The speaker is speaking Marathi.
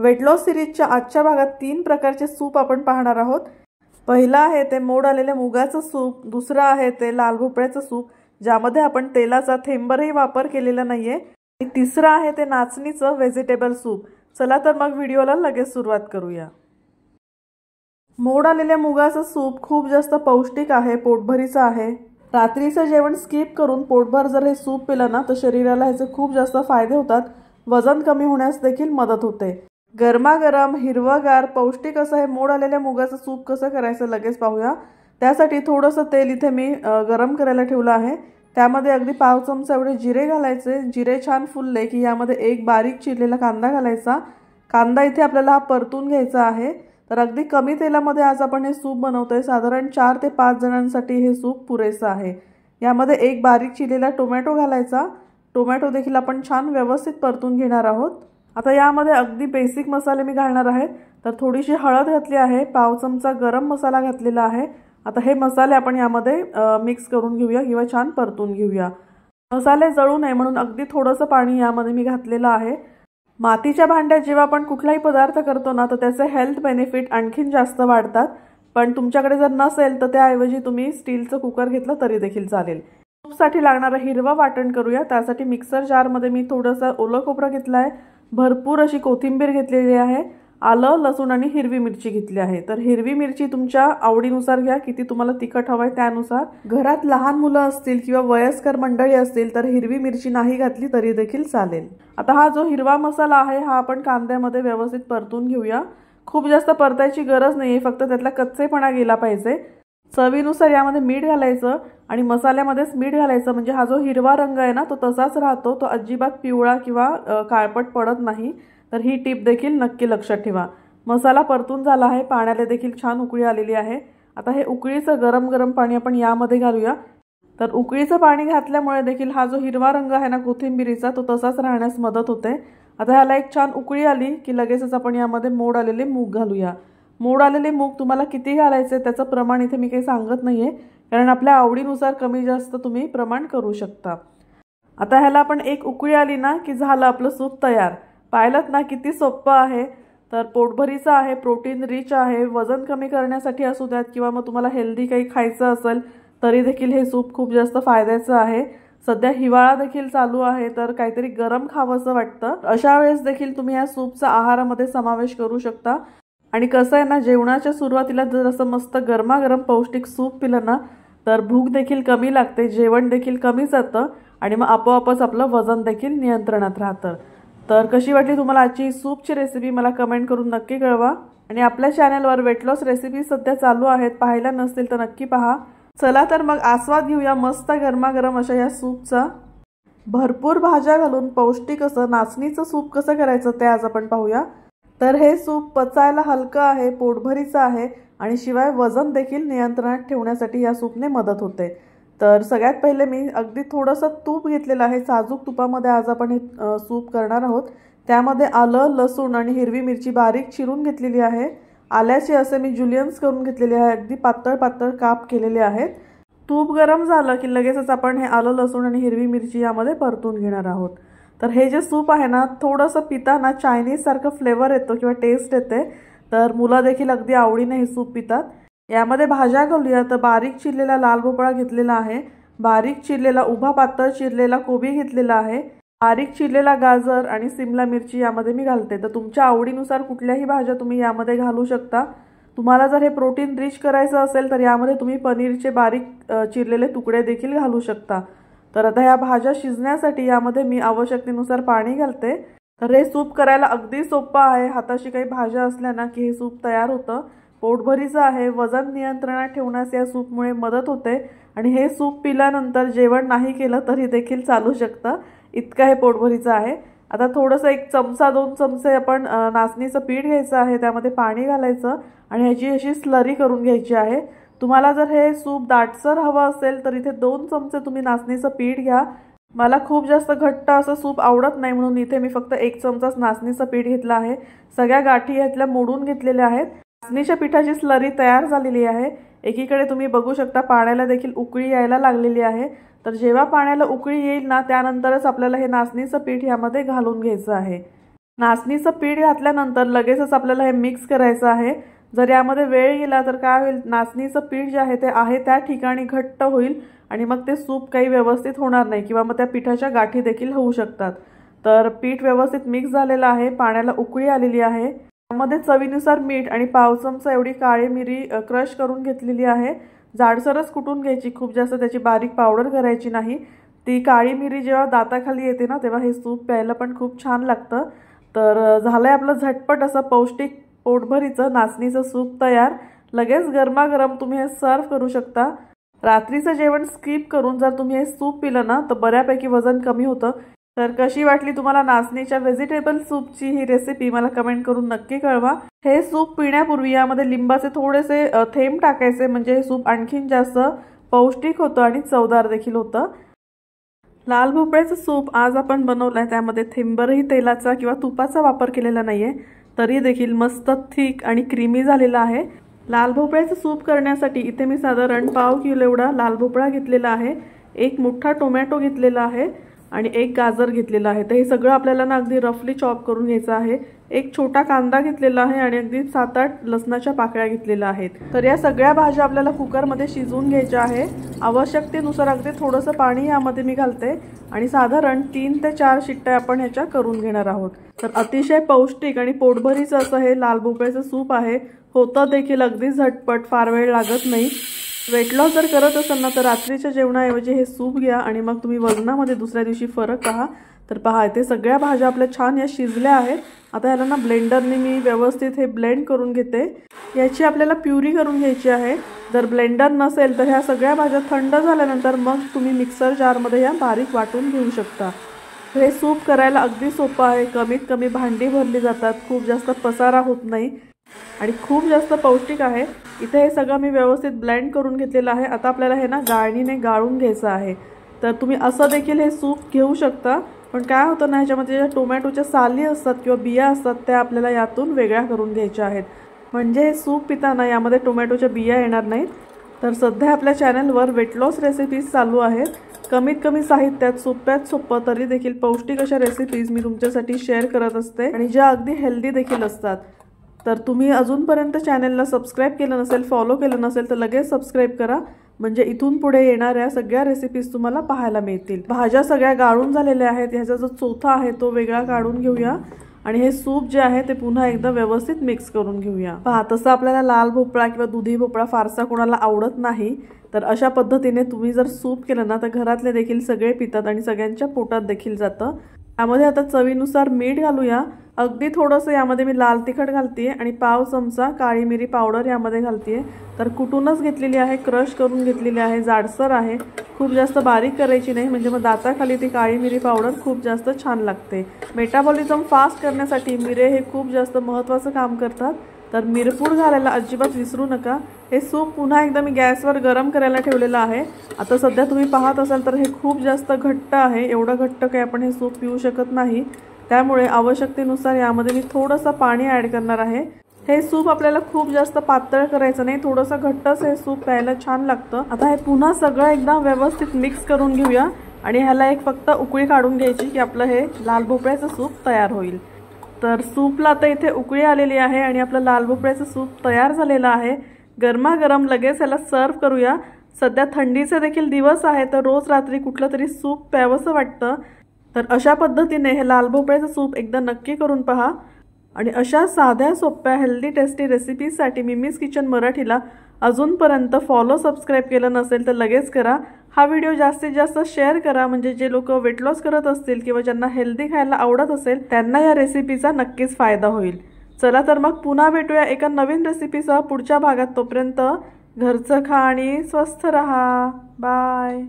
वेट लॉस सिरीजच्या आजच्या भागात 3 प्रकारचे सूप आपण पाहणार आहोत। पहिला आहे ते मोड आलेल्या मुगाचं सूप, दुसरा आहे ते लाल भोपळ्याचं सूप ज्यामध्ये आपण तेलाचा थेंबरही वापर केलेला नाहीये, आणि तिसरा आहे ते नाचणीचं व्हेजिटेबल सूप। चला तर मग व्हिडिओला लगेच सुरुवात करूया। मोड आलेल्या मुगाचं सूप खूप जास्त पौष्टिक आहे, पोटभरीचं आहे। रात्रीचं जेवण स्किप करून पोटभर जर हे सूप पिलं ना तर शरीराला ह्याचे खूप जास्त फायदे होतात। वजन कमी होण्यास देखील मदत होते। गरमागरम हिरवगार पौष्टिक असं हे मोड आलेल्या मुगाचं सूप कसं करायचं लगेच पाहूया। त्यासाठी थोडंसं तेल इथे मी गरम करायला ठेवलं आहे। त्यामध्ये अगदी पाव चमचा एवढे जिरे घालायचे। जिरे छान फुलले की यामध्ये एक बारीक चिरलेला कांदा घालायचा। कांदा इथे आपल्याला परतून घ्यायचा आहे। तर अगदी कमी तेलामध्ये आज आपण हे सूप बनवतोय। साधारण 4 ते 5 जणांसाठी हे सूप पुरेसं आहे। यामध्ये एक बारीक चिरलेला टोमॅटो घालायचा। टोमॅटो देखील आपण छान व्यवस्थित परतून घेणार आहोत। आता यामध्ये अगदी बेसिक मसाले मी घालणार आहे। तर थोडीशी हळद घातली आहे, पाव चमचा गरम मसाला घातलेला आहे। आता हे मसाले आपण यामध्ये मिक्स करून घेऊया किंवा छान परतून घेऊया। मसाले जळू नये म्हणून अगदी थोडंसं पाणी यामध्ये मी घातलेलं आहे। मातीच्या भांड्यात जेव्हा आपण कुठलाही पदार्थ करतो ना तर त्याचे हेल्थ बेनिफिट आणखीन जास्त वाढतात। पण तुमच्याकडे जर नसेल तर त्याऐवजी तुम्ही स्टीलचं कुकर घेतलं तरी देखील चालेल। सूपसाठी लागणारं हिरवं वाटण करूया। त्यासाठी मिक्सर जारमध्ये मी थोडंसं ओलं खोबरं घेतलं आहे, भरपूर अशी कोथिंबीर घेतलेली आहे, आलं लसूण आणि हिरवी मिरची घेतली आहे। तर हिरवी मिरची तुमच्या आवडीनुसार घ्या, किती तुम्हाला तिखट हवंय त्यानुसार। घरात लहान मुलं असतील किंवा वयस्कर मंडळी असतील तर हिरवी मिरची नाही घातली तरी देखील चालेल। आता हा जो हिरवा मसाला आहे हा आपण कांद्यामध्ये व्यवस्थित परतून घेऊया। खूप जास्त परतायची गरज नाहीये, फक्त त्यातला कच्चेपणा गेला पाहिजे। चवीनुसार यामध्ये मीठ घालायचं आणि मसाल्यामध्येच मीठ घालायचं, म्हणजे हा जो हिरवा रंग आहे ना तो तसाच राहतो, तो अजिबात पिवळा किंवा काळपट पडत नाही। तर ही टिप देखील नक्की लक्षात ठेवा। मसाला परतून झाला आहे, पाण्याला देखील छान उकळी आलेली आहे। आता हे उकळीचं गरम गरम पाणी आपण यामध्ये घालूया। तर उकळीचं पाणी घातल्यामुळे देखील हा जो हिरवा रंग आहे ना कोथिंबीरीचा तो तसाच राहण्यास मदत होते। आता ह्याला एक छान उकळी आली की लगेचच आपण यामध्ये मोड आलेले मूग घालूया। मोड आलेले मूग तुम्हाला किती घालायचे त्याचं प्रमाण इथे मी काही सांगत नाहीये, कारण आपल्या आवडीनुसार कमी जास्त तुम्ही प्रमाण करू शकता। आता ह्याला आपण एक उकळी आली ना की झालं आपलं सूप तयार। पाहिलंत ना किती सोपं आहे। तर पोटभरीचं आहे, प्रोटीन रिच आहे। वजन कमी करण्यासाठी असू द्यात किंवा मग तुम्हाला हेल्दी काही खायचं असेल तरी देखील हे सूप खूप जास्त फायद्याचं आहे। सध्या हिवाळा देखील चालू आहे तर काहीतरी गरम खावंसं वाटतं, अशा वेळेस देखील तुम्ही या सूपचा आहारामध्ये समावेश करू शकता। आणि कसं आहे ना, जेवणाच्या सुरुवातीला जर असं मस्त गरमागरम पौष्टिक सूप पिलं ना तर भूक देखील कमी लागते, जेवण देखील कमी जातं आणि मग आपोआपच आपलं वजन देखील नियंत्रणात राहतं। तर कशी वाटली तुम्हाला आजची सूपची रेसिपी मला कमेंट करून नक्की कळवा। आणि आपल्या चॅनलवर वेट लॉस रेसिपी सध्या चालू आहेत, पाहायला नसतील तर नक्की पहा। चला तर मग आस्वाद घेऊया मस्त गरमागरम अशा या सूपचा। भरपूर भाज्या घालून पौष्टिक असं नाचणीचं सूप कसं करायचं ते आज आपण पाहूया। तर हे सूप पचायला हलकं आहे, पोटभरीचं आहे आणि शिवाय वजन देखील नियंत्रणात ठेवण्यासाठी या सूपने मदत होते। तर सगळ्यात पहिले मी अगदी थोडंसं तूप घेतलेलं आहे। साजूक तुपामध्ये आज आपण हे सूप करणार आहोत। त्यामध्ये आलं लसूण आणि हिरवी मिरची बारीक चिरून घेतलेली आहे। आल्याचे असे मी जुलियन्स करून घेतलेले आहे, अगदी पातळ पातळ काप केलेले आहेत। तूप गरम झालं की लगेचच आपण हे आलं लसूण आणि हिरवी मिरची यामध्ये परतून घेणार आहोत। तर हे जे सूप आहे ना थोडंसं पिताना चायनीज सारखं फ्लेवर येतो किंवा टेस्ट येते, तर मुलं देखील अगदी आवडीने हे सूप पितात। यामध्ये भाज्या घालूया। तर बारीक चिरलेला लाल भोपळा घेतलेला आहे, बारीक चिरलेला उभा पातळ चिरलेला कोबी घेतलेला आहे, बारीक चिरलेला गाजर आणि सिमला मिरची यामध्ये मी घालते। तर तुमच्या आवडीनुसार कुठल्याही भाज्या तुम्ही यामध्ये घालू शकता। तुम्हाला जर हे प्रोटीन रिच करायचं असेल तर यामध्ये तुम्ही पनीरचे बारीक चिरलेले तुकडे देखील घालू शकता। तर आता ह्या भाज्या शिजण्यासाठी यामध्ये मी आवश्यकतेनुसार पाणी घालते। तर हे सूप करायला अगदी सोपं आहे, हाताशी काही भाज्या असल्या ना की हे सूप तयार होतं। पोटभरीचं आहे, वजन नियंत्रणात ठेवण्यास या सूपमुळे मदत होते आणि हे सूप पिल्यानंतर जेवण नाही केलं तरी देखील चालू शकतं, इतकं हे पोटभरीचं आहे। आता थोडंसं 1 चमचा 2 चमचे आपण नाचणीचं पीठ घ्यायचं आहे, त्यामध्ये पाणी घालायचं आणि ह्याची अशी स्लरी करून घ्यायची आहे। तुम्हाला जर हे सूप दाटसर हवं असेल तर इथे 2 चमचे तुम्ही नाचणीचं पीठ घ्या। मला खूप जास्त घट्ट असं सूप आवडत नाही म्हणून इथे मी फक्त 1 चमचाच नाचणीचं पीठ घेतलं आहे। सगळ्या गाठी यातल्या मोडून घेतलेल्या आहेत। नाचणीच्या पिठाची स्लरी तयार झालेली आहे। एकीकडे तुम्ही बघू शकता पाण्याला देखील उकळी यायला लागलेली आहे। तर जेव्हा पाण्याला उकळी येईल ना त्यानंतरच आपल्याला हे नाचणीचं पीठ यामध्ये घालून घ्यायचं आहे। नाचणीचं पीठ घातल्यानंतर लगेचच आपल्याला हे मिक्स करायचं आहे। जर यामध्ये वेळ गेला तर काय होईल, नाचणीचं पीठ जे आहे ते त्या ठिकाणी घट्ट होईल आणि मग ते सूप काही व्यवस्थित होणार नाही किंवा मग त्या पिठाच्या गाठी देखील होऊ शकतात। तर पीठ व्यवस्थित मिक्स झालेलं आहे, पाण्याला उकळी आलेली आहे। त्यामध्ये चवीनुसार मीठ आणि पाव चमचा एवढी काळी मिरी क्रश करून घेतलेली आहे। जाडसरच कुटून घ्यायची, खूप जास्त त्याची बारीक पावडर करायची नाही। ती काळी मिरी जेव्हा दाताखाली येते ना तेव्हा हे सूप प्यायला पण खूप छान लागतं। तर झालंय आपलं झटपट असं पौष्टिक पोटभरीचं नाचणीचं सूप तयार। लगेच गरमागरम तुम्ही हे सर्व करू शकता। रात्रीचं जेवण स्किप करून जर तुम्ही हे सूप पिलं ना तर बऱ्यापैकी वजन कमी होतं। तर कशी वाटली तुम्हाला नाचणीच्या व्हेजिटेबल सूपची ही रेसिपी मला कमेंट करून नक्की कळवा। हे सूप पिण्यापूर्वी यामध्ये लिंबाचे थोडेसे थेंब टाकायचे, म्हणजे हे सूप आणखीन जास्त पौष्टिक होतं आणि चवदार देखील होतं। लाल भोपळ्याचं सूप आज आपण बनवलंय, त्यामध्ये थेंबरही तेलाचा किंवा तुपाचा वापर केलेला नाहीये, तरी देखील मस्त थिक आणि क्रीमी झालेला आहे। लाल भोपळ्याचं सूप करण्यासाठी इथे मी साधारण पाव किलो एवढा लाल भोपळा घेतलेला आहे, एक मोठा टोमॅटो घेतलेला आहे आणि एक गाजर घेतलेला आहे। तर हे सगळं आपल्याला ना अगदी रफली चॉप करून घ्यायचं आहे। एक छोटा कांदा घेतलेला आहे आणि अगदी 7-8 लसणाच्या पाकळ्या घेतलेल्या आहेत। तर या सगळ्या भाज्या आपल्याला कुकरमध्ये शिजवून घ्यायच्या आहे। आवश्यकतेनुसार अगदी थोडंसं पाणी यामध्ये मी घालते आणि साधारण 3 ते 4 शिट्ट्या आपण ह्याच्या करून घेणार आहोत। तर अतिशय पौष्टिक आणि पोटभरीचं असं हे लाल भोपळ्याचं सूप आहे। होतं देखील अगदी झटपट, फार वेळ लागत नाही। वेट लॉस जर करत असाल ना तर रात्रीच्या जेवणाऐवजी हे सूप घ्या आणि मग तुम्ही वजनामध्ये दुसऱ्या दिवशी फरक पहा। तर पहा इथे सगळ्या भाज्या आपल्या छान या शिजल्या आहेत। आता ह्याला ना ब्लेंडरने मी व्यवस्थित हे ब्लेंड करून घेते। याची आपल्याला प्युरी करून घ्यायची आहे। जर ब्लेंडर नसेल तर ह्या सगळ्या भाज्या थंड झाल्यानंतर मग तुम्ही मिक्सर जारमध्ये या बारीक वाटून घेऊ शकता। हे सूप करायला अगदी सोपं आहे, कमीत कमी भांडी भरली जातात, खूप जास्त पसारा होत नाही आणि खूप जास्त पौष्टिक आहे। इथे हे सगळं मी व्यवस्थित ब्लेंड करून घेतलेलं आहे। आता आपल्याला हे ना गाळणीने गाळून घ्यायचं आहे। तर तुम्ही असं देखील हे सूप घेऊ शकता, पण काय होतं ना ह्याच्यामध्ये ज्या टोमॅटोच्या साली असतात किंवा बिया असतात त्या आपल्याला यातून वेगळ्या करून घ्यायच्या आहेत, म्हणजे हे सूप पिताना यामध्ये टोमॅटोच्या बिया येणार नाहीत। तर सध्या आपल्या चॅनलवर वेट लॉस रेसिपीज चालू आहेत। कमीत कमी साहित्यात सोप्यात सोपं तरी देखील पौष्टिक अशा रेसिपीज मी तुमच्यासाठी शेअर करत असते आणि ज्या अगदी हेल्दी देखील असतात। तर तुम्ही अजूनपर्यंत चॅनलला सबस्क्राईब केलं नसेल, फॉलो केलं नसेल तर लगेच सबस्क्राईब करा, म्हणजे इथून पुढे येणाऱ्या सगळ्या रेसिपीज तुम्हाला पाहायला मिळतील। भाज्या सगळ्या गाळून झालेल्या आहेत, ह्याचा जो चोथा आहे तो वेगळा काढून घेऊया आणि हे सूप जे आहे ते पुन्हा एकदा व्यवस्थित मिक्स करून घेऊया। पहा तसं आपल्याला लाल भोपळा किंवा दुधी भोपळा फारसा कोणाला आवडत नाही, तर अशा पद्धतीने तुम्ही जर सूप केलं ना तर घरातले देखील सगळे पितात आणि सगळ्यांच्या पोटात देखील जातं। यामध्ये आता चवीनुसार मीठ घालूया, अगदी थोडंसं यामध्ये मी लाल तिखट घालते आणि पाव चमचा काळी मिरी पावडर यामध्ये घालते। तर कुटूनच घेतलेली आहे, क्रश करून घेतलेली आहे, जाडसर आहे, खूप जास्त बारीक करायची नाही, म्हणजे मग दाताखाली ती काळी मिरी पावडर खूप जास्त छान लागते। मेटाबॉलिझम फास्ट करण्यासाठी मिरे हे खूप जास्त महत्त्वाचं काम करतात, तर मिरपूड घालायला अजिबात विसरू नका। हे सूप पुन्हा एकदा मी गॅसवर गरम करायला ठेवलेलं आहे। आता सध्या तुम्ही पाहत असाल तर हे खूप जास्त घट्ट आहे, एवढं घट्ट काही आपण हे सूप पिऊ शकत नाही, त्यामुळे आवश्यकतेनुसार यामध्ये मी थोडंसं पाणी ॲड करणार आहे। हे सूप आपल्याला खूप जास्त पातळ करायचं नाही, थोडंसं घट्टच हे सूप प्यायला छान लागतं। आता हे पुन्हा सगळं एकदा व्यवस्थित मिक्स करून घेऊया आणि ह्याला एक फक्त उकळी काढून घ्यायची की आपलं हे लाल भोपळ्याचं सूप तयार होईल। तर सूपला आता इथे उकळी आलेली आहे आणि आपलं लाल भोपळ्याचं सूप तयार झालेलं आहे। गरमागरम लगेच ह्याला सर्व करूया। सध्या थंडीचे देखील दिवस आहे, तर रोज रात्री कुठलं तरी सूप प्यावंसं वाटतं, तर अशा पद्धतीने हे लाल भोपळ्याचं सूप एकदा नक्की करून पहा। आणि अशा साध्या सोप्या हेल्दी टेस्टी रेसिपीजसाठी मिमीज किचन मराठीला अजूनपर्यंत फॉलो सबस्क्राईब केलं नसेल तर लगेच करा। हा व्हिडिओ जास्तीत जास्त शेअर करा, म्हणजे जे लोक वेट लॉस करत असतील किंवा ज्यांना हेल्दी खायला आवडत असेल त्यांना या रेसिपीचा नक्कीच फायदा होईल। चला तर मग पुन्हा भेटूया एका नवीन रेसिपीसह पुढच्या भागात। तोपर्यंत घरचं खा आणि स्वस्थ रहा। बाय।